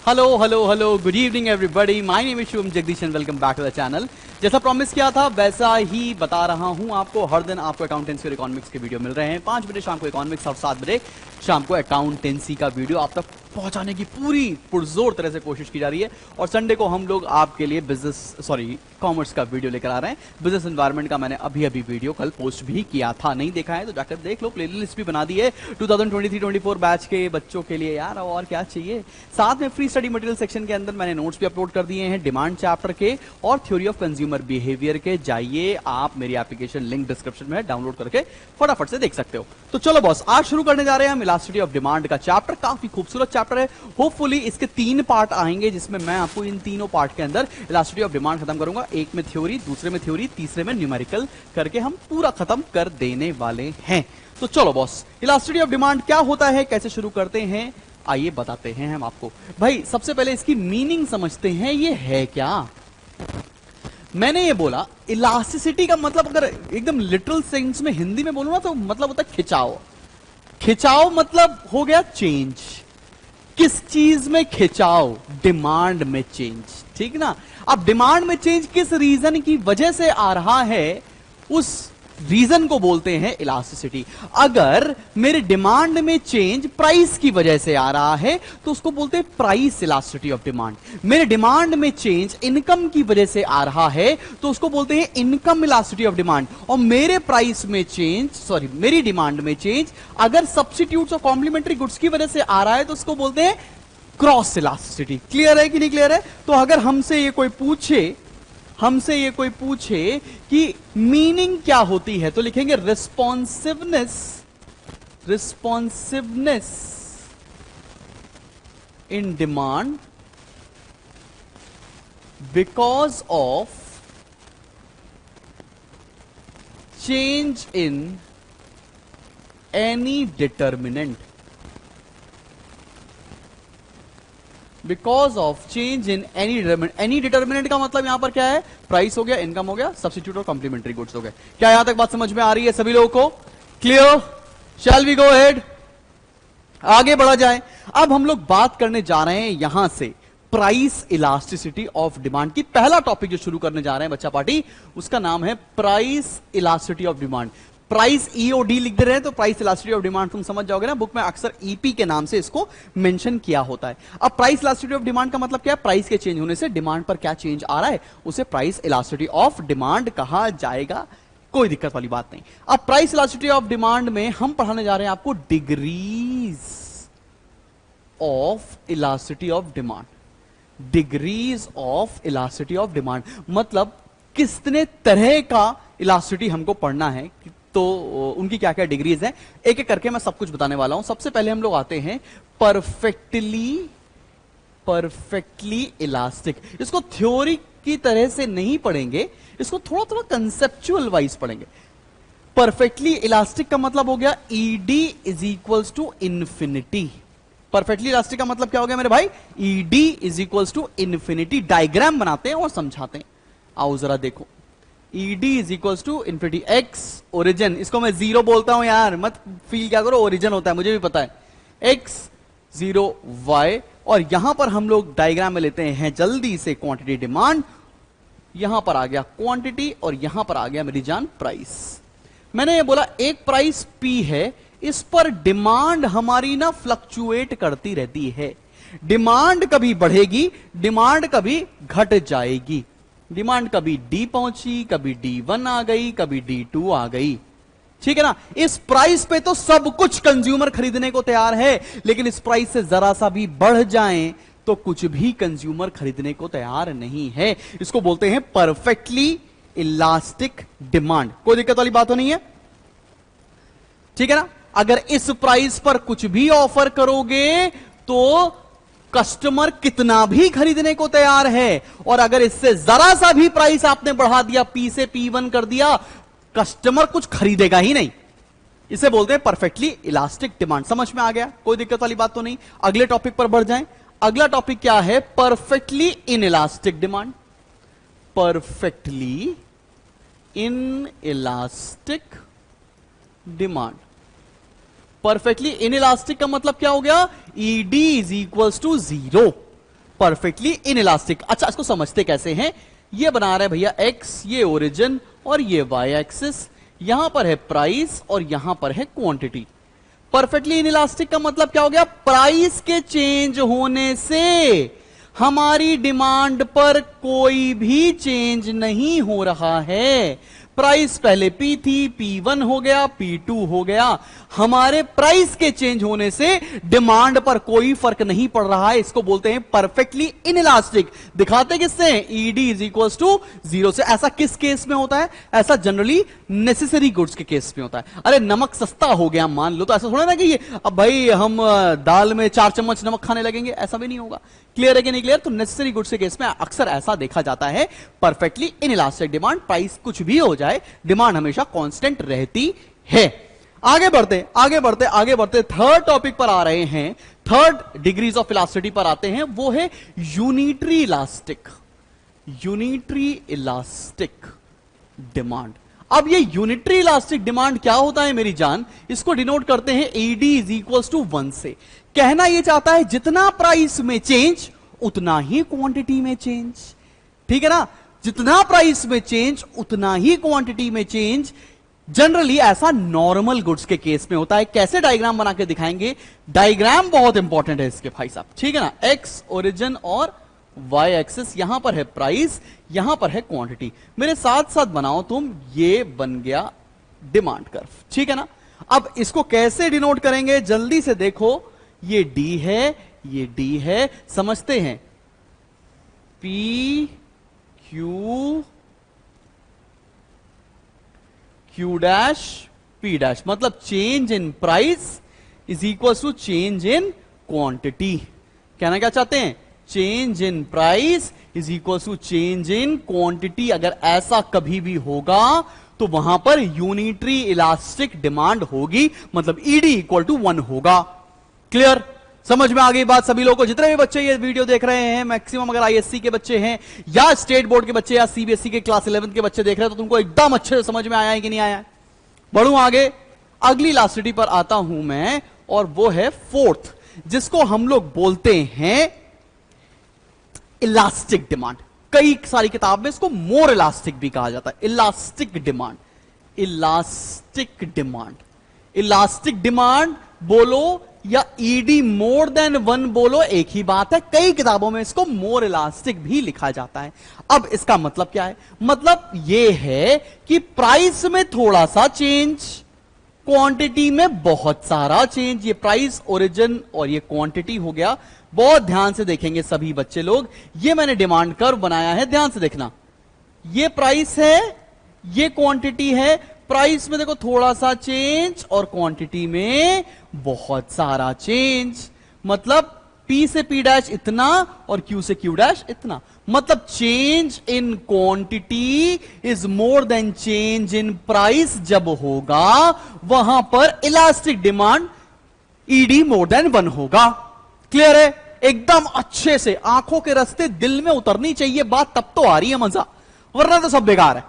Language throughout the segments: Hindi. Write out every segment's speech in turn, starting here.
Hello hello hello good evening everybody, my name is Shubham Jagdish and welcome back to the channel. जैसा प्रॉमिस किया था वैसा ही बता रहा हूं आपको। हर दिन आपको अकाउंटेंसी और इकोनॉमिक्स के वीडियो मिल रहे हैं। 5 बजे शाम को इकोनॉमिक्स और 7 बजे शाम को अकाउंटेंसी का वीडियो आप तक पहुंचाने की पूरी पुरजोर तरह से कोशिश की जा रही है। और संडे को हम लोग आपके लिए कॉमर्स का वीडियो लेकर आ रहे हैं। बिजनेस एनवायरनमेंट का मैंने अभी वीडियो कल पोस्ट भी किया था, नहीं देखा है तो जाकर देख लो। प्लेलिस्ट भी बना दी है 2023-24 बैच के बच्चों के लिए यार, और क्या चाहिए। साथ में फ्री स्टडी मटेरियल सेक्शन के अंदर मैंने नोट्स भी अपलोड कर दिए हैं डिमांड चैप्टर के और थ्योरी ऑफ कंज्यूमर बिहेवियर के। जाइए आप, मेरी एप्लीकेशन लिंक डिस्क्रिप्शन में है, डाउनलोड करके फटाफट से देख सकते हो। तो चलो बॉस, आज शुरू करने जा रहे हैं हम इलास्टिसिटी ऑफ डिमांड का चैप्टर। काफी खूबसूरत चैप्टर है। होपफुली इसके 3 पार्ट आएंगे जिसमें मैं आपको इन तीनों पार्ट के अंदर इलास्टिसिटी ऑफ डिमांड खत्म करूंगा। एक में थ्योरी, दूसरे में थ्योरी, तीसरे में न्यूमेरिकल करके हम पूरा खत्म कर देने वाले हैं। तो चलो बॉस, इलास्टिसिटी ऑफ डिमांड क्या होता है, कैसे शुरू करते हैं, आइए बताते हैं हम आपको। भाई सबसे पहले इसकी मीनिंग समझते हैं, ये है क्या। मैंने ये बोला इलास्टिसिटी का मतलब अगर एकदम लिटरल सेंस में हिंदी में बोलूं ना तो मतलब होता है खिंचाव। खिंचाव मतलब हो गया चेंज। किस चीज में खिंचाव? डिमांड में चेंज, ठीक ना। अब डिमांड में चेंज किस रीजन की वजह से आ रहा है, उस रीजन को बोलते हैं इलास्टिसिटी। अगर मेरे डिमांड में चेंज प्राइस की वजह से आ रहा है तो उसको बोलते हैं प्राइस इलास्टिसिटी ऑफ डिमांड। मेरे डिमांड में चेंज इनकम की वजह से आ रहा है तो उसको बोलते हैं इनकम इलास्टिसिटी ऑफ डिमांड। और मेरे प्राइस में चेंज, मेरी डिमांड में चेंज अगर सब्स्टिट्यूट्स और कॉम्प्लीमेंट्री गुड्स की वजह से आ रहा है तो उसको बोलते हैं क्रॉस इलास्टिसिटी। क्लियर है कि नहीं क्लियर है? तो अगर हमसे ये कोई पूछे कि मीनिंग क्या होती है तो लिखेंगे responsiveness in demand because of change in any determinant. Because of change in any determinant. Any determinant का मतलब यहां पर क्या है? प्राइस हो गया, इनकम हो गया, सब्स्टिट्यूट और कॉम्प्लीमेंट्री गुड्स हो गए। क्या यहां तक बात समझ में आ रही है सभी लोगों को? Clear? Shall we go ahead, आगे बढ़ा जाए। अब हम लोग बात करने जा रहे हैं यहां से प्राइस इलास्टिसिटी ऑफ डिमांड की। पहला टॉपिक जो शुरू करने जा रहे हैं बच्चा पार्टी, उसका नाम है price elasticity of demand. Price EOD लिख दे रहे हैं तो प्राइस इलास्टिसिटी ऑफ डिमांड तुम समझ जाओगे ना। बुक में अक्सर ईपी के नाम से इसको मेंशन किया होता है। अब प्राइस इलास्टिसिटी ऑफ डिमांड का मतलब क्या है? प्राइस के चेंज होने से डिमांड पर क्या चेंज आ रहा है उसे प्राइस इलास्टिसिटी ऑफ डिमांड कहा जाएगा। कोई दिक्कत वाली बात नहीं। अब प्राइस इलास्टिसिटी ऑफ डिमांड में हम पढ़ाने जा रहे हैं आपको degrees of elasticity of demand. Degrees of elasticity of demand मतलब कितने तरह का इलास्टिसिटी हमको पढ़ना है, तो उनकी क्या क्या डिग्रीज हैं, एक एक करके मैं सब कुछ बताने वाला हूं। सबसे पहले हम लोग आते हैं परफेक्टली इलास्टिक। इसको थ्योरी की तरह से नहीं पढ़ेंगे, इसको थोड़ा थोड़ा कंसेप्चुअल वाइज पढ़ेंगे। परफेक्टली इलास्टिक का मतलब हो गया ED is equals to infinity. Perfectly elastic का मतलब क्या हो गया मेरे भाई? ED is equals to infinity. Diagram बनाते हैं और समझाते हैं। आओ जरा देखो, ED is equals to infinity. X origin, इसको मैं जीरो बोलता हूं यार, मत फील क्या करो, ओरिजिन होता है, मुझे भी पता है। एक्स 0 वाई, और यहां पर हम लोग डायग्राम में लेते हैं जल्दी से क्वांटिटी डिमांड। यहां पर आ गया क्वांटिटी और यहां पर आ गया मेरी जान प्राइस। मैंने ये बोला एक प्राइस पी है, इस पर डिमांड हमारी ना फ्लक्चुएट करती रहती है। डिमांड कभी बढ़ेगी, डिमांड कभी घट जाएगी। डिमांड कभी डी पहुंची, कभी D1 आ गई, कभी D2 आ गई, ठीक है ना। इस प्राइस पे तो सब कुछ कंज्यूमर खरीदने को तैयार है, लेकिन इस प्राइस से जरा सा भी बढ़ जाए तो कुछ भी कंज्यूमर खरीदने को तैयार नहीं है। इसको बोलते हैं परफेक्टली इलास्टिक डिमांड। कोई दिक्कत वाली बात तो नहीं है, ठीक है ना। अगर इस प्राइस पर कुछ भी ऑफर करोगे तो कस्टमर कितना भी खरीदने को तैयार है, और अगर इससे जरा सा भी प्राइस आपने बढ़ा दिया, P से P1 कर दिया, कस्टमर कुछ खरीदेगा ही नहीं। इसे बोलते हैं परफेक्टली इलास्टिक डिमांड। समझ में आ गया? कोई दिक्कत वाली बात तो नहीं। अगले टॉपिक पर बढ़ जाएं। अगला टॉपिक क्या है? Perfectly inelastic demand. Perfectly inelastic demand. Perfectly inelastic का मतलब क्या हो गया? ED is equals to 0। Perfectly inelastic. अच्छा, इसको समझते कैसे हैं? ये बना रहे भैया एक्स, ये ओरिजिन और ये वाई एक्सिस, यहां पर है प्राइस और यहां पर है क्वांटिटी। परफेक्टली इनइलास्टिक का मतलब क्या हो गया? प्राइस के चेंज होने से हमारी डिमांड पर कोई भी चेंज नहीं हो रहा है। प्राइस पहले P थी, P1 हो गया, P2 हो गया। हमारे प्राइस के चेंज होने से डिमांड पर कोई फर्क नहीं पड़ रहा है। इसको बोलते हैं परफेक्टली इनइलास्टिक। दिखाते किससे? ED इज इक्वल टू 0 से। ऐसा किस केस में होता है? ऐसा जनरली नेसेसरी गुड्स के केस में होता है। अरे नमक सस्ता हो गया मान लो, तो ऐसा थोड़ा ना कि ये अब भाई हम दाल में 4 चम्मच नमक खाने लगेंगे, ऐसा भी नहीं होगा। क्लियर है कि नहीं क्लियर? तो नेसेसरी गुड्स के केस में अक्सर ऐसा देखा जाता है। परफेक्टली इनइलास्टिक डिमांड, प्राइस कुछ भी हो जाए, डिमांड हमेशा कांस्टेंट रहती है। आगे बढ़ते थर्ड टॉपिक पर आ रहे हैं। थर्ड डिग्रीज ऑफ इलास्टिसिटी पर आते हैं, वो है unitary elastic. Unitary elastic demand. अब ये यूनिटरी इलास्टिक डिमांड क्या होता है मेरी जान? इसको डिनोट करते हैं ED इज इक्वल टू 1 से। कहना यह चाहता है जितना प्राइस में चेंज उतना ही क्वांटिटी में चेंज। ठीक है ना? जितना प्राइस में चेंज उतना ही क्वांटिटी में चेंज। जनरली ऐसा नॉर्मल गुड्स के केस में होता है। कैसे डायग्राम बना के दिखाएंगे? डायग्राम बहुत इंपॉर्टेंट है इसके भाई साहब, ठीक है ना? एक्स ओरिजिन और वाई एक्सिस, यहां पर है प्राइस, यहां पर है क्वांटिटी। मेरे साथ साथ बनाओ तुम, ये बन गया डिमांड कर्व, ठीक है ना? अब इसको कैसे डिनोट करेंगे जल्दी से देखो। ये D है, ये D है, समझते हैं। P Q dash P dash, मतलब change in price is equal to change in quantity. कहना क्या चाहते हैं? Change in price is equal to change in quantity. अगर ऐसा कभी भी होगा तो वहां पर यूनिटरी इलास्टिक डिमांड होगी, मतलब ED इक्वल टू 1 होगा। क्लियर? समझ में आ गई बात सभी लोगों को? जितने भी बच्चे ये वीडियो देख रहे हैं, मैक्सिमम अगर ISC के बच्चे हैं या स्टेट बोर्ड के बच्चे या CBSE के क्लास 11 के बच्चे देख रहे हैं, तो तुमको एकदम अच्छे से समझ में आया है कि नहीं आया है? बढ़ूं आगे, अगली इलास्टिसिटी पर आता हूं मैं, और वो है फोर्थ, जिसको हम लोग बोलते हैं इलास्टिक डिमांड। कई सारी किताब में इसको मोर इलास्टिक भी कहा जाता है। Elastic demand, elastic demand, elastic demand बोलो या ED मोर देन 1 बोलो, एक ही बात है। कई किताबों में इसको मोर इलास्टिक भी लिखा जाता है। अब इसका मतलब क्या है? मतलब यह है कि प्राइस में थोड़ा सा चेंज, क्वांटिटी में बहुत सारा चेंज। ये प्राइस, ओरिजिन और ये क्वांटिटी हो गया। बहुत ध्यान से देखेंगे सभी बच्चे लोग। ये मैंने डिमांड कर्व बनाया है, ध्यान से देखना। ये प्राइस है, ये क्वांटिटी है। प्राइस में देखो थोड़ा सा चेंज और क्वांटिटी में बहुत सारा चेंज। मतलब P से P डैश इतना और Q से Q डैश इतना। मतलब change in quantity is more than change in price जब होगा, वहां पर elastic demand ED more than 1 होगा। क्लियर है? एकदम अच्छे से आंखों के रास्ते दिल में उतरनी चाहिए बात, तब तो आ रही है मजा, वरना तो सब बेकार है।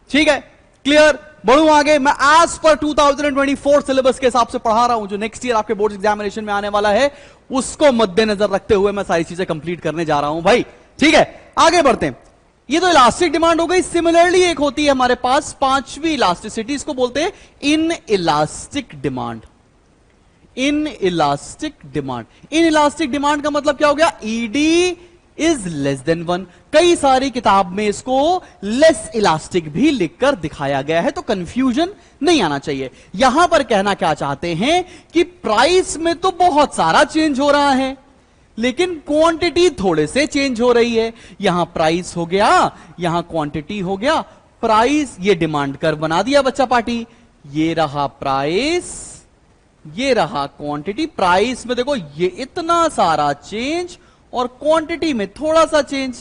ठीक है? क्लियर? बढ़ूं आगे, मैं एज पर 2024 सिलेबस के हिसाब से पढ़ा रहा हूं, जो नेक्स्ट ईयर आपके बोर्ड एग्जामिनेशन में आने वाला है, उसको मद्देनजर रखते हुए मैं सारी चीजें कंप्लीट करने जा रहा हूं भाई। ठीक है? आगे बढ़ते हैं। ये तो इलास्टिक डिमांड हो गई। सिमिलरली एक होती है हमारे पास पांचवी इलास्टिसिटी, इसको बोलते हैं in elastic demand. In elastic demand, in elastic demand का मतलब क्या हो गया? ED is less than 1। कई सारी किताब में इसको लेस इलास्टिक भी लिखकर दिखाया गया है, तो कंफ्यूजन नहीं आना चाहिए। यहां पर कहना क्या चाहते हैं कि प्राइस में तो बहुत सारा चेंज हो रहा है, लेकिन क्वांटिटी थोड़े से चेंज हो रही है। यहां प्राइस हो गया, यहां क्वांटिटी हो गया। प्राइस, ये डिमांड कर्व बना दिया बच्चा पार्टी। ये रहा प्राइस, ये रहा क्वांटिटी। प्राइस में देखो ये इतना सारा चेंज और क्वांटिटी में थोड़ा सा चेंज।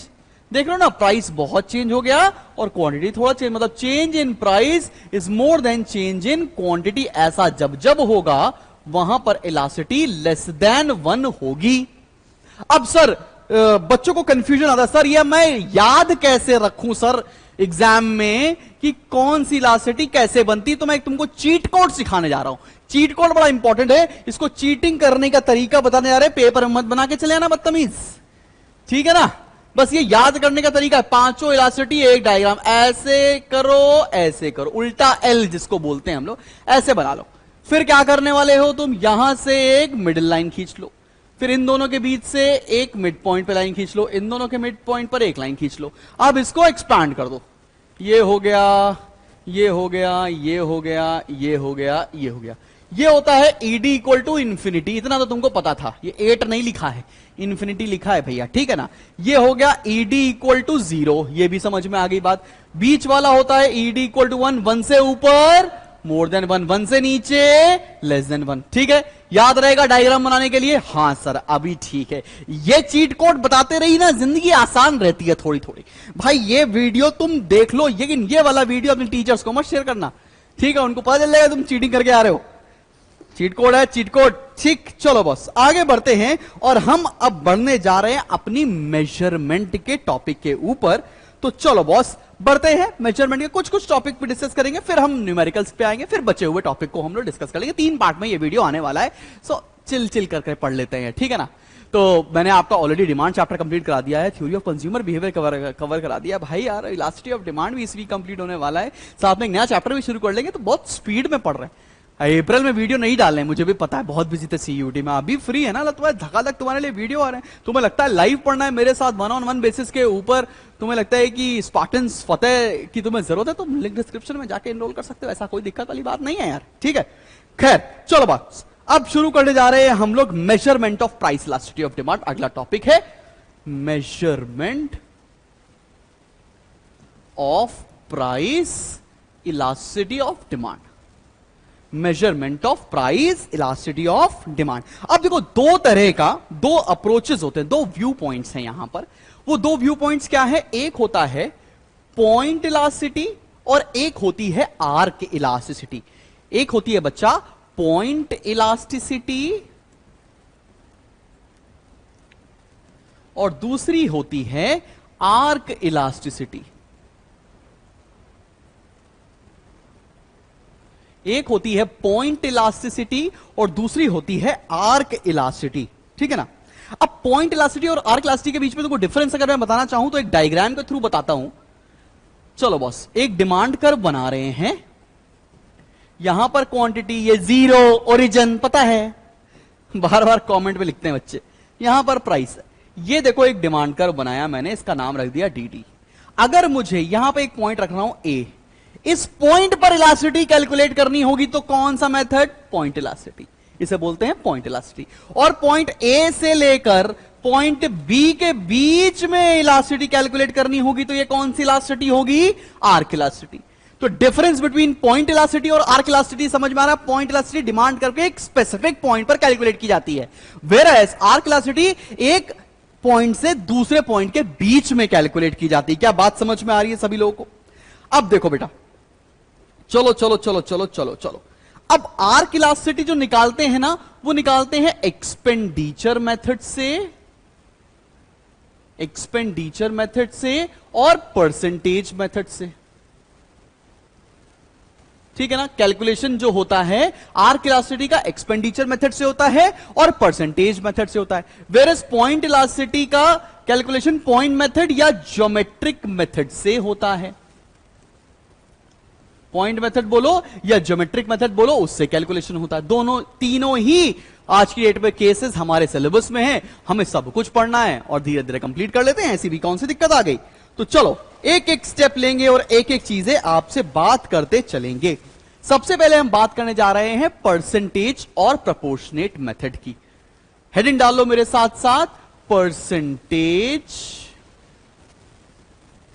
देख रहे हो ना, प्राइस बहुत चेंज हो गया और क्वांटिटी थोड़ा चेंज, मतलब change in price is more than change in quantity. ऐसा जब जब होगा वहां पर इलास्टिसिटी लेस देन 1 होगी। अब सर बच्चों को कंफ्यूजन आता है, सर ये मैं याद कैसे रखूं सर एग्जाम में कि कौन सी इलास्टिसिटी कैसे बनती? तो मैं तुमको चीट कोड सिखाने जा रहा हूं। चीट कोड बड़ा इंपॉर्टेंट है, इसको चीटिंग करने का तरीका बताने जा रहे हैं। पेपर में मत बना के चले आना बदतमीज। ठीक है ना। बस ये याद करने का तरीका है, पांचों इलास्टिसिटी एक डायग्राम, ऐसे करो, उल्टा एल जिसको बोलते हैं हम लोग, ऐसे बना लो। फिर क्या करने वाले हो तुम, यहां से एक मिडिल लाइन खींच लो, फिर इन दोनों के बीच से एक मिड पॉइंट पे लाइन खींच लो, इन दोनों के मिड पॉइंट पर एक लाइन खींच लो। अब इसको एक्सपांड कर दो, ये हो गया, ये हो गया, ये हो गया, ये हो गया, ये हो गया। ये होता है ईडी इक्वल टू इंफिनिटी, इतना तो तुमको पता था, ये 8 नहीं लिखा है, इंफिनिटी लिखा है भैया, ठीक है ना। ये हो गया ईडी इक्वल टू 0, ये भी समझ में आ गई बात। बीच वाला होता है ईडी इक्वल टू 1, 1 से ऊपर मोर देन 1, 1 से नीचे लेस देन 1, ठीक है। याद रहेगा डायग्राम बनाने के लिए, हाँ सर अभी ठीक है। ये चीट कोड बताते रही ना, जिंदगी आसान रहती है थोड़ी थोड़ी। भाई ये वीडियो तुम देख लो, लेकिन ये वाला वीडियो अपने टीचर्स को मत शेयर करना, ठीक है, उनको पता चल जाएगा तुम चीटिंग करके आ रहे हो। चीट कोड है, चीट कोड, ठीक। चलो बस आगे बढ़ते हैं, और हम अब बढ़ने जा रहे हैं अपनी मेजरमेंट के टॉपिक के ऊपर। तो चलो बॉस बढ़ते हैं, मेजरमेंट के कुछ कुछ टॉपिक पे डिस्कस करेंगे, फिर हम न्यूमेरिकल्स पे आएंगे, फिर बचे हुए टॉपिक को हम लोग डिस्कस कर लेंगे। 3 पार्ट में ये वीडियो आने वाला है, सो चिल करके पढ़ लेते हैं, ठीक है ना। तो मैंने आपका ऑलरेडी डिमांड चैप्टर कंप्लीट करा दिया है, theory of consumer behaviour cover करा दिया भाई यार। इलास्टिसिटी ऑफ डिमांड भी इस वीक कंप्लीट होने वाला है, साथ में एक नया चैप्टर भी शुरू कर लेंगे, तो बहुत स्पीड में पढ़ रहे हैं। अप्रैल में वीडियो नहीं डाल रहे हैं, मुझे भी पता है, बहुत बिजी थे सीयूटी में। अभी फ्री है ना, तुम्हारे धक्का तुम्हारे लिए वीडियो आ रहे हैं। तुम्हें लगता है लाइव पढ़ना है मेरे साथ 1-on-1 बेसिस के ऊपर, तुम्हें लगता है कि स्पार्टन्स फतेह की तुम्हें जरूरत है, तो लिंक डिस्क्रिप्शन में जाके एनरोल कर सकते हो, ऐसा कोई दिक्कत वाली बात नहीं है यार, ठीक है। खैर चलो बात, अब शुरू करने जा रहे हैं हम लोग measurement of price elasticity of demand. अगला टॉपिक है measurement of price elasticity of demand. Measurement of price elasticity of demand. अब देखो दो तरह का, दो अप्रोचेस होते हैं, दो व्यू पॉइंट्स हैं यहां पर। वो दो व्यू पॉइंट्स क्या है, एक होता है पॉइंट इलास्टिसिटी और एक होती है आर्क इलास्टिसिटी। एक होती है बच्चा पॉइंट इलास्टिसिटी और दूसरी होती है आर्क इलास्टिसिटी। एक होती है पॉइंट इलास्टिसिटी और दूसरी होती है आर्क इलास्टिसिटी, ठीक है ना। अब पॉइंट इलास्टिसिटी और आर्क इलास्टिसिटी के बीच में तुमको डिफरेंस अगर मैं बताना चाहूं तो एक डायग्राम के थ्रू बताता हूं। चलो बॉस, एक डिमांड कर्व बना रहे हैं, यहां पर क्वांटिटी ये 0 ओरिजिन पता है, बार बार कमेंट में लिखते हैं बच्चे। यहां पर प्राइस है, ये देखो एक डिमांड कर्व बनाया मैंने, इसका नाम रख दिया डी। अगर मुझे यहां पर एक पॉइंट रख रहा हूं ए, इस पॉइंट पर इलास्टिसिटी कैलकुलेट करनी होगी तो कौन सा मेथड, पॉइंट इलास्टिसिटी, इसे बोलते हैं पॉइंट इलास्टिसिटी। और पॉइंट ए से लेकर पॉइंट बी के बीच में इलास्टिसिटी कैलकुलेट करनी होगी तो ये कौन सी इलास्टिसिटी होगी, आर्क इलास्टिसिटी। तो डिफरेंस बिटवीन पॉइंट इलास्टिसिटी और आर्क इलास्टिसिटी समझ में आ रहा है। पॉइंट इलास्टिसिटी डिमांड करके एक स्पेसिफिक पॉइंट पर कैलकुलेट की जाती है, वेयरएज आर्क इलास्टिसिटी एक पॉइंट से दूसरे पॉइंट के बीच में कैलकुलेट की जाती है। क्या बात समझ में आ रही है सभी लोगों को? अब देखो बेटा, चलो चलो चलो चलो चलो चलो, अब आर्क इलास्टिसिटी जो निकालते हैं ना, वो निकालते हैं एक्सपेंडिचर मेथड से, एक्सपेंडिचर मेथड से और परसेंटेज मेथड से, ठीक है ना। कैलकुलेशन जो होता है आर्क इलास्टिसिटी का एक्सपेंडिचर मेथड से होता है और परसेंटेज मेथड से होता है, वेयरएज पॉइंट इलास्टिसिटी का कैलकुलेशन पॉइंट मेथड या ज्योमेट्रिक मेथड से होता है। पॉइंट मेथड बोलो या ज्योमेट्रिक मेथड बोलो, उससे कैलकुलेशन होता है। दोनों तीनों ही आज की डेट में केसेस हमारे सिलेबस में है, हमें सब कुछ पढ़ना है और धीरे धीरे कंप्लीट कर लेते हैं, ऐसी भी कौन सी दिक्कत आ गई। तो चलो एक एक स्टेप लेंगे और एक एक चीजें आपसे बात करते चलेंगे। सबसे पहले हम बात करने जा रहे हैं परसेंटेज और प्रपोर्शनेट मेथड की। हेडिंग डाल लो मेरे साथ साथ, परसेंटेज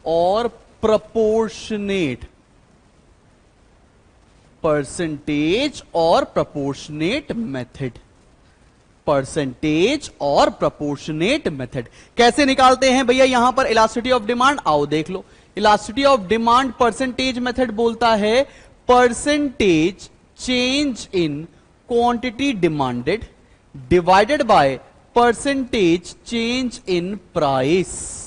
और प्रपोर्शनेट, परसेंटेज और प्रपोर्शनेट मेथड, परसेंटेज और प्रपोर्शनेट मेथड कैसे निकालते हैं भैया यहां पर इलास्टिसिटी ऑफ डिमांड, आओ देख लो। Elasticity of demand percentage method बोलता है percentage change in quantity demanded divided by percentage change in price.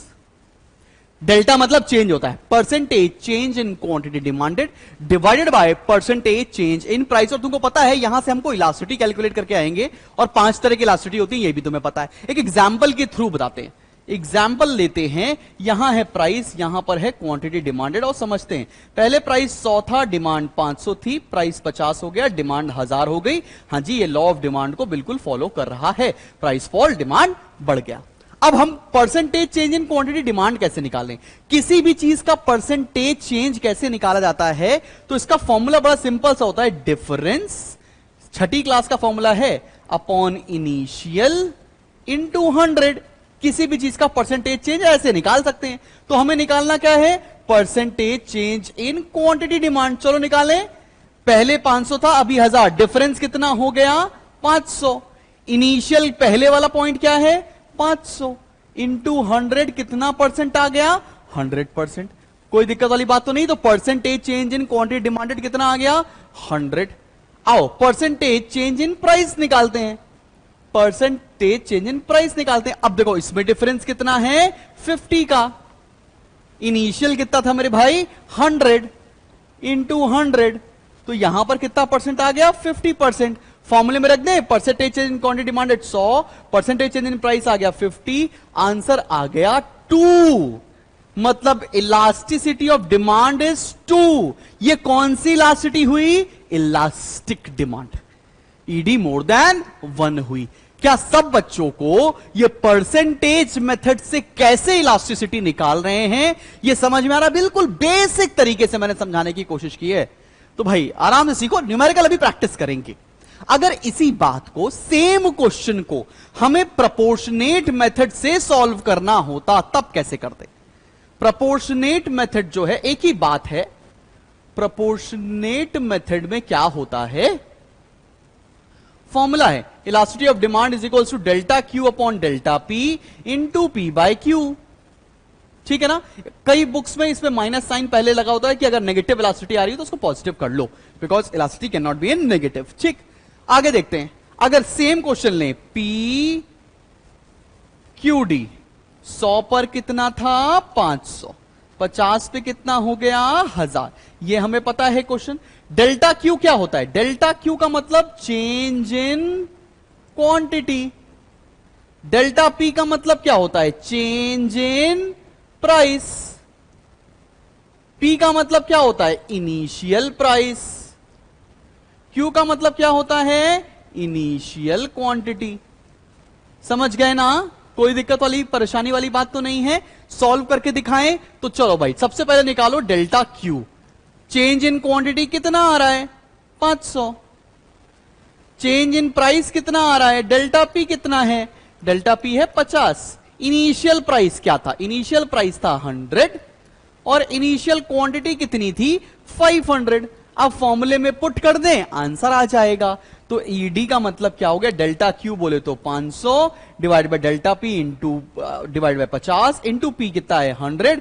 Delta मतलब चेंज होता है, percentage change in quantity demanded divided by percentage change in price. और तुमको पता है यहां से हमको इलास्टिसिटी कैलकुलेट करके आएंगे और 5 तरह की इलास्टिसिटी होती है, ये भी तुम्हें पता है। एक एग्जांपल के थ्रू बताते हैं, एग्जाम्पल लेते हैं, यहां है प्राइस, यहां पर है क्वांटिटी डिमांडेड, और समझते हैं। पहले प्राइस 100 था, डिमांड 500 थी, प्राइस 50 हो गया, डिमांड 1000 हो गई। हां जी, ये लॉ ऑफ डिमांड को बिल्कुल फॉलो कर रहा है, प्राइस फॉल, डिमांड बढ़ गया। अब हम percentage change in quantity demand कैसे निकालें? किसी भी चीज का परसेंटेज चेंज कैसे निकाला जाता है? तो इसका फॉर्मूला बड़ा सिंपल सा होता है, डिफरेंस, छठी क्लास का फॉर्मूला है, अपॉन इनिशियल इनटू 100। किसी भी चीज का परसेंटेज चेंज ऐसे निकाल सकते हैं। तो हमें निकालना क्या है? Percentage change in quantity demand. चलो निकालें। पहले 500 था, अभी 1000, डिफरेंस कितना हो गया? 500। इनिशियल पहले वाला पॉइंट क्या है? 500 इंटू 100, कितना परसेंट आ गया? 100%। कोई दिक्कत वाली बात तो नहीं। तो percentage change in quantity demanded कितना आ गया? 100। आओ परसेंटेज चेंज इन प्राइस निकालते हैं, परसेंटेज चेंज इन प्राइस निकालते हैं। अब देखो इसमें डिफरेंस कितना है? 50 का। इनिशियल कितना था मेरे भाई? 100 इंटू 100, तो यहां पर कितना परसेंट आ गया? 50%। फॉर्मूले में रख दें, percentage change in quantity demanded 100, percentage change in price आ गया 50, आंसर आ गया 2। मतलब इलास्टिसिटी ऑफ डिमांड इज 2। ये कौन सी इलास्टिसिटी हुई? Elastic demand, ED more than 1 हुई। क्या सब बच्चों को ये परसेंटेज मेथड से कैसे इलास्टिसिटी निकाल रहे हैं ये समझ में आ रहा? बिल्कुल बेसिक तरीके से मैंने समझाने की कोशिश की है। तो भाई आराम से सीखो, न्यूमेरिकल अभी प्रैक्टिस करेंगे। अगर इसी बात को, सेम क्वेश्चन को हमें प्रोपोर्शनेट मेथड से सॉल्व करना होता तब कैसे करते? प्रोपोर्शनेट मेथड जो है, एक ही बात है, प्रोपोर्शनेट मेथड में क्या होता है? फॉर्मूला है elasticity of demand is equals to delta Q upon delta P into P by Q. ठीक है ना? कई बुक्स में इसमें माइनस साइन पहले लगा होता है कि अगर नेगेटिव इलास्टिसिटी आ रही है तो उसको पॉजिटिव कर लो, because elasticity can not be in negative. ठीक, आगे देखते हैं। अगर सेम क्वेश्चन लें, पी क्यू डी, 100 पर कितना था? 500, 50 पे कितना हो गया? 1000। ये हमें पता है क्वेश्चन। डेल्टा क्यू क्या होता है? डेल्टा क्यू का मतलब change in quantity. Delta P का मतलब क्या होता है? Change in price. पी का मतलब क्या होता है? Initial price. क्यू का मतलब क्या होता है? Initial quantity. समझ गए ना? कोई दिक्कत वाली, परेशानी वाली बात तो नहीं है। सॉल्व करके दिखाएं तो चलो भाई, सबसे पहले निकालो delta Q. Change in quantity कितना आ रहा है? 500। चेंज इन प्राइस कितना आ रहा है? डेल्टा पी कितना है? डेल्टा पी है 50। इनिशियल प्राइस क्या था? इनिशियल प्राइस था 100 और इनिशियल क्वांटिटी कितनी थी? 500। अब फॉर्मूले में पुट कर दें, आंसर आ जाएगा। तो ईडी का मतलब क्या हो गया? डेल्टा क्यू बोले तो 500 divide by delta P into divide by 50 into P कितना है? 100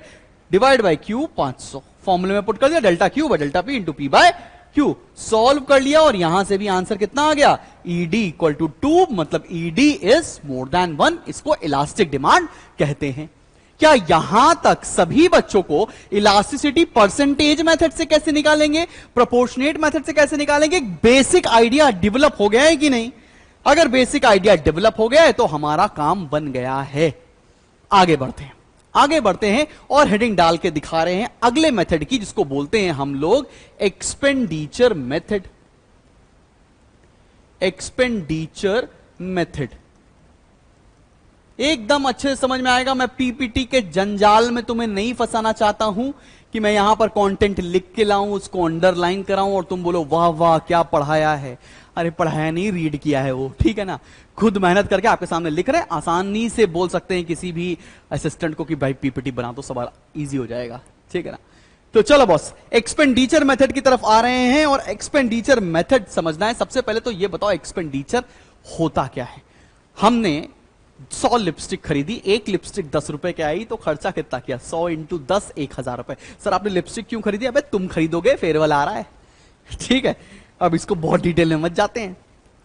डिवाइड बाय क्यू 500। फॉर्मूले में पुट कर दिया, delta Q by delta P into P by Q. Solve कर लिया और यहां से भी आंसर कितना आ गया? ईडी इक्वल टू 2, मतलब ईडी इज मोर देन 1। इसको इलास्टिक डिमांड कहते हैं। क्या यहां तक सभी बच्चों को इलास्टिसिटी परसेंटेज मेथड से कैसे निकालेंगे, प्रोपोर्शनेट मेथड से कैसे निकालेंगे, बेसिक आइडिया डेवलप हो गया है कि नहीं? अगर बेसिक आइडिया डेवलप हो गया है तो हमारा काम बन गया है। आगे बढ़ते हैं, आगे बढ़ते हैं और हेडिंग डाल के दिखा रहे हैं अगले मेथड की, जिसको बोलते हैं हम लोग एक्सपेंडिचर मेथड। एक्सपेंडिचर मेथड एकदम अच्छे से समझ में आएगा। मैं पीपीटी के जंजाल में तुम्हें नहीं फंसाना चाहता हूं कि मैं यहां पर कंटेंट लिख के लाऊं, उसको अंडरलाइन कराऊं और तुम बोलो वाह वाह क्या पढ़ाया है। अरे पढ़ाया नहीं, रीड किया है वो, ठीक है ना? खुद मेहनत करके आपके सामने लिख रहे हैं। आसानी से बोल सकते हैं किसी भी असिस्टेंट को कि भाई पीपीटी बना तो सवाल इजी हो जाएगा, ठीक है ना? तो चलो बॉस, एक्सपेंडिचर मेथड की तरफ आ रहे हैं और एक्सपेंडिचर मेथड समझना है। सबसे पहले तो ये बताओ एक्सपेंडिचर होता क्या है। हमने 100 लिपस्टिक खरीदी, एक लिपस्टिक 10 रुपए की आई, तो खर्चा कितना किया? 100 इंटू 10, 1000 रुपए। सर आपने लिपस्टिक क्यों खरीदी? अबे तुम खरीदोगे, फेयरवेल आ रहा है, ठीक है? अब इसको बहुत डिटेल में मत जाते हैं।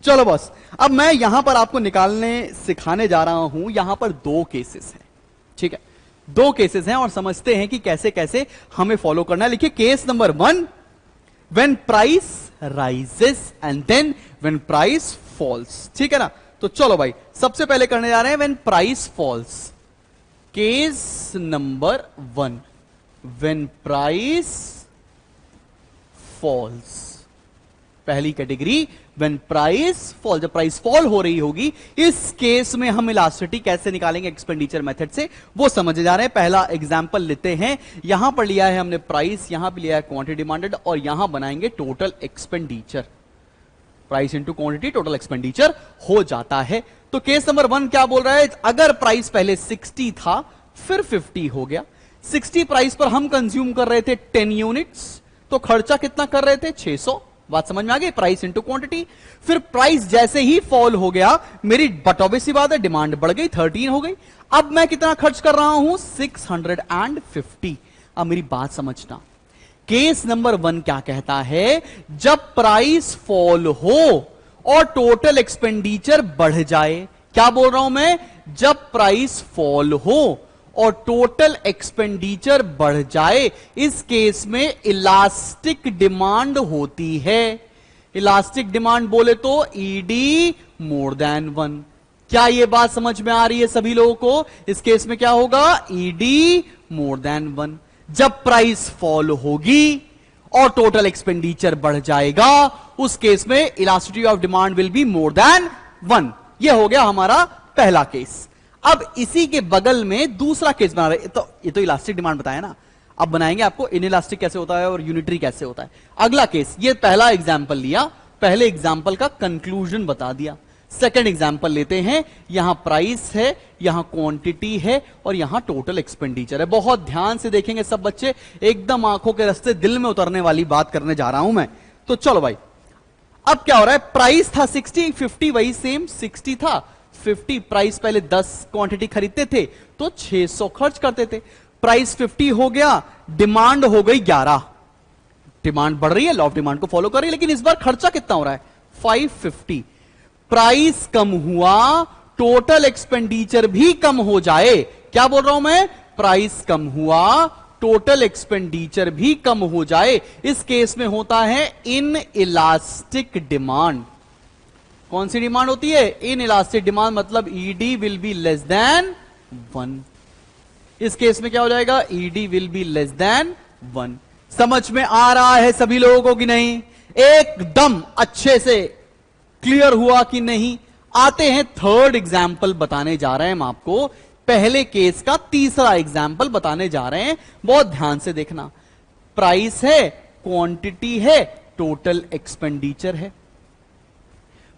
चलो बॉस, अब मैं यहां पर आपको निकालने सिखाने जा रहा हूं। यहां पर 2 केसेस हैं, ठीक है? 2 केसेस हैं और समझते हैं कि कैसे कैसे हमें फॉलो करना है। लिखिए case number 1, when price rises and then when price falls, ठीक है ना? तो चलो भाई, सबसे पहले करने जा रहे हैं when price false. Case number 1, when price false. पहली कैटेगरी व्हेन प्राइस फॉल, जब प्राइस फॉल हो रही होगी, इस केस में हम इलास्टिसिटी कैसे निकालेंगे एक्सपेंडिचर मेथड से, वो समझे जा रहे हैं। पहला एग्जांपल लेते हैं। यहां पर लिया है हमने प्राइस, यहां पे लिया है क्वांटिटी डिमांडेड, और यहां बनाएंगे total expenditure. Price into quantity total expenditure हो जाता है। तो केस नंबर 1 क्या बोल रहा है, अगर प्राइस पहले 60 था फिर 50 हो गया, 60 प्राइस पर हम कंज्यूम कर रहे थे 10 यूनिट्स, तो खर्चा कितना कर रहे थे 600। बात समझ में आ गई, प्राइस इंटू क्वांटिटी। फिर प्राइस जैसे ही फॉल हो गया, मेरी बट ऑब्वियस सी बात है डिमांड बढ़ गई, 13 हो गई। अब मैं कितना खर्च कर रहा हूं 650। अब मेरी बात समझना, केस नंबर 1 क्या कहता है, जब प्राइस फॉल हो और टोटल एक्सपेंडिचर बढ़ जाए। क्या बोल रहा हूं मैं, जब प्राइस फॉल हो और टोटल एक्सपेंडिचर बढ़ जाए, इस केस में इलास्टिक डिमांड होती है। इलास्टिक डिमांड बोले तो ईडी मोर देन 1। क्या यह बात समझ में आ रही है सभी लोगों को? इस केस में क्या होगा, ईडी मोर देन 1। जब प्राइस फॉल होगी और टोटल एक्सपेंडिचर बढ़ जाएगा, उस केस में elasticity of demand will be more than 1। यह हो गया हमारा पहला केस। अब इसी के बगल में दूसरा केस बना रहे, तो ये तो इलास्टिक डिमांड बताया ना, अब बनाएंगे आपको इनइलास्टिक कैसे होता है और यूनिटरी कैसे होता है। अगला केस, ये पहला एग्जांपल लिया, पहले एग्जांपल का कंक्लूजन बता दिया। सेकंड एग्जांपल लेते हैं। यहां प्राइस है, यहां क्वांटिटी है और यहां टोटल एक्सपेंडिचर है। बहुत ध्यान से देखेंगे सब बच्चे, एकदम आंखों के रास्ते दिल में उतरने वाली बात करने जा रहा हूं मैं। तो चलो भाई, अब क्या हो रहा है, प्राइस था 60, 50 वही सेम 60 था, 50 प्राइस पहले 10 क्वांटिटी खरीदते थे तो 600 खर्च करते थे। प्राइस 50 हो गया, डिमांड हो गई 11। डिमांड बढ़ रही है, लॉ ऑफ डिमांड को फॉलो कर रही है, लेकिन इस बार खर्चा कितना हो रहा है 550। प्राइस कम हुआ, टोटल एक्सपेंडिचर भी कम हो जाए। क्या बोल रहा हूं मैं, प्राइस कम हुआ, टोटल एक्सपेंडिचर भी कम हो जाए, इस केस में होता है इन इलास्टिक डिमांड। कौन सी डिमांड होती है, इन इलास्टिक डिमांड, मतलब ED will be less than 1। इस केस में क्या हो जाएगा, ED will be less than 1। समझ में आ रहा है सभी लोगों को कि नहीं, एकदम अच्छे से क्लियर हुआ कि नहीं? आते हैं थर्ड एग्जाम्पल बताने जा रहे हैं हम आपको, पहले केस का तीसरा एग्जाम्पल बताने जा रहे हैं, बहुत ध्यान से देखना। प्राइस है, क्वांटिटी है, टोटल एक्सपेंडिचर है।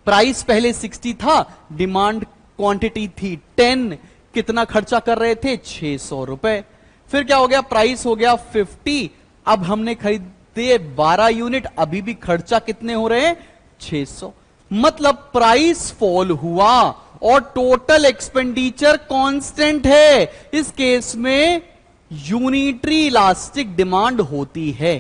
प्राइस पहले 60 था, डिमांड क्वांटिटी थी 10, कितना खर्चा कर रहे थे 600 रुपए। फिर क्या हो गया, प्राइस हो गया 50, अब हमने खरीदे 12 यूनिट, अभी भी खर्चा कितने हो रहे हैं 600। मतलब प्राइस फॉल हुआ और टोटल एक्सपेंडिचर कांस्टेंट है, इस केस में यूनिटरी इलास्टिक डिमांड होती है।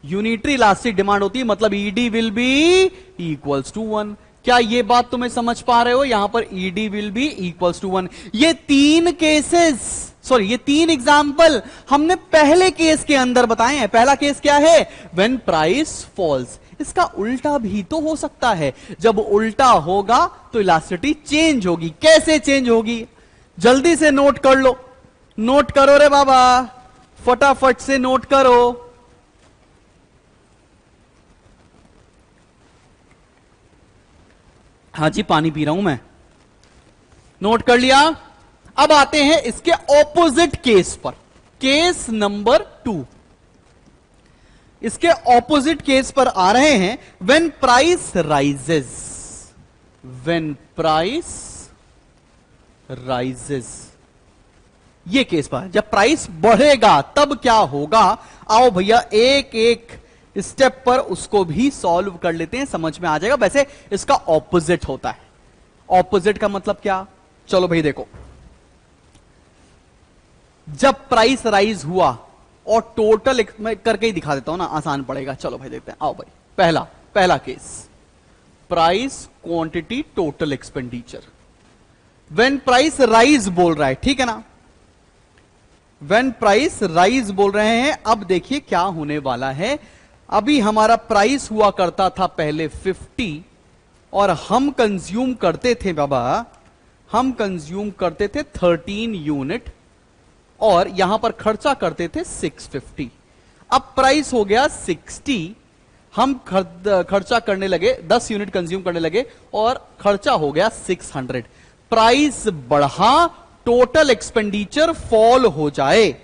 यूनिटरी इलास्टिक डिमांड होती है, मतलब ED will be equals to 1। क्या ये बात तुम्हें समझ पा रहे हो? यहां पर ED will be equals to 1। ये तीन केसेस, सॉरी ये तीन एग्जाम्पल हमने पहले केस के अंदर बताए हैं। पहला केस क्या है, व्हेन प्राइस फॉल्स। इसका उल्टा भी तो हो सकता है, जब उल्टा होगा तो इलास्टिसिटी चेंज होगी। कैसे चेंज होगी, जल्दी से नोट कर लो, नोट करो रे बाबा, फटाफट से नोट करो। हाँ जी, पानी पी रहा हूं मैं, नोट कर लिया। अब आते हैं इसके ऑपोजिट केस पर, केस नंबर 2। इसके ऑपोजिट केस पर आ रहे हैं, when price rises. When price rises, ये केस पर, जब प्राइस बढ़ेगा तब क्या होगा। आओ भैया एक एक स्टेप पर उसको भी सॉल्व कर लेते हैं, समझ में आ जाएगा। वैसे इसका ऑपोजिट होता है। ऑपोजिट का मतलब क्या, चलो भाई देखो, जब प्राइस राइज हुआ और टोटल, मैं करके ही दिखा देता हूं ना, आसान पड़ेगा। चलो भाई देखते हैं, आओ भाई, पहला case, price quantity total expenditure. When price rise बोल रहा है, ठीक है ना, व्हेन प्राइस राइज बोल रहे हैं। अब देखिए क्या होने वाला है। अभी हमारा प्राइस हुआ करता था पहले 50 और हम कंज्यूम करते थे बाबा, हम कंज्यूम करते थे 13 यूनिट और यहां पर खर्चा करते थे 650। अब प्राइस हो गया 60, हम खर्चा करने लगे 10 यूनिट कंज्यूम करने लगे और खर्चा हो गया 600। प्राइस बढ़ा, टोटल एक्सपेंडिचर फॉल हो जाए,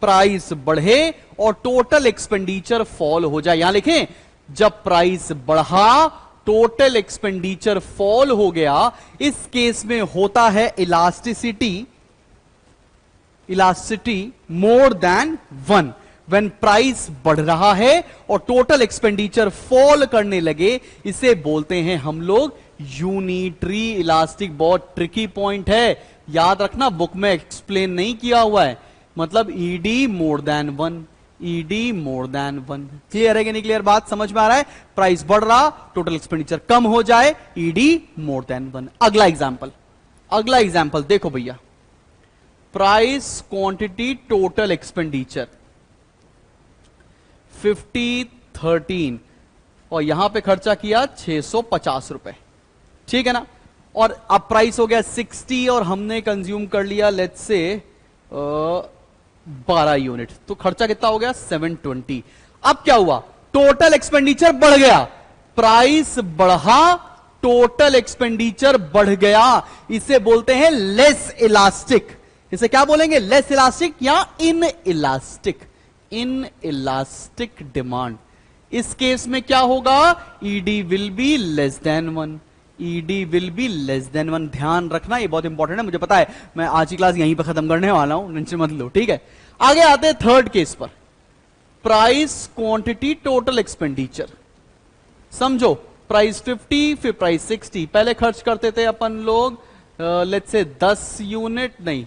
प्राइस बढ़े और टोटल एक्सपेंडिचर फॉल हो जाए। यहां लिखें, जब प्राइस बढ़ा टोटल एक्सपेंडिचर फॉल हो गया, इस केस में होता है elasticity more than 1। When price बढ़ रहा है और टोटल एक्सपेंडिचर फॉल करने लगे, इसे बोलते हैं हम लोग यूनिटरी इलास्टिक। बहुत ट्रिकी पॉइंट है, याद रखना, बुक में एक्सप्लेन नहीं किया हुआ है। मतलब ED more than 1, ED more than 1। Clear है कि नहीं क्लियर? बात समझ में आ रहा है? प्राइस बढ़ रहा, टोटल एक्सपेंडिचर कम हो जाए, ईडी मोर देन 1। अगला एग्जांपल देखो भैया, प्राइस क्वांटिटी टोटल एक्सपेंडिचर 50 13 और यहां पे खर्चा किया 650 रुपए, ठीक है ना। और अब प्राइस हो गया 60 और हमने कंज्यूम कर लिया लेट्स से 12 यूनिट, तो खर्चा कितना हो गया 720। अब क्या हुआ, टोटल एक्सपेंडिचर बढ़ गया, प्राइस बढ़ा, टोटल एक्सपेंडिचर बढ़ गया, इसे बोलते हैं लेस इलास्टिक। इसे क्या बोलेंगे? लेस इलास्टिक या इन इलास्टिक डिमांड। इस केस में क्या होगा, ED will be less than 1, ED will be less than 1। ध्यान रखना, ये बहुत इंपॉर्टेंट है, मुझे पता है। मैं आज की क्लास यहीं पर खत्म करने वाला हूं, टेंशन मत लो, ठीक है। आगे आते हैं थर्ड केस पर, प्राइस क्वांटिटी टोटल एक्सपेंडिचर। समझो, प्राइस 50 फिर प्राइस 60। पहले खर्च करते थे अपन लोग लेट्स से 10 यूनिट नहीं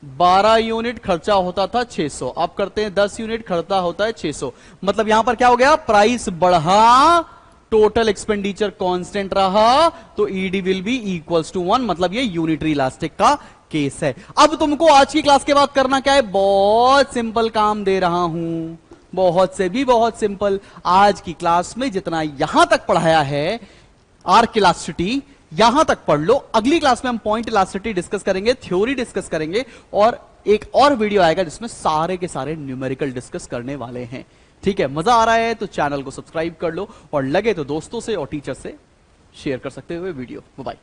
12 यूनिट, खर्चा होता था 600। अब करते हैं 10 यूनिट, खर्चा होता है 600। मतलब यहां पर क्या हो गया, प्राइस बढ़ा, टोटल एक्सपेंडिचर कांस्टेंट रहा, तो ED will be equals to 1। मतलब ये यूनिटरी इलास्टिक का केस है। अब तुमको आज की क्लास के बाद करना क्या है, बहुत सिंपल काम दे रहा हूं, बहुत से भी बहुत सिंपल। आज की क्लास में जितना यहां तक पढ़ाया है आर्क इलास्टिसिटी, यहां तक पढ़ लो। अगली क्लास में हम पॉइंट इलास्टिसिटी डिस्कस करेंगे, थ्योरी डिस्कस करेंगे और एक और वीडियो आएगा जिसमें सारे के सारे न्यूमेरिकल डिस्कस करने वाले हैं। ठीक है, मजा आ रहा है तो चैनल को सब्सक्राइब कर लो और लगे तो दोस्तों से और टीचर से शेयर कर सकते हुए वीडियो। बाय।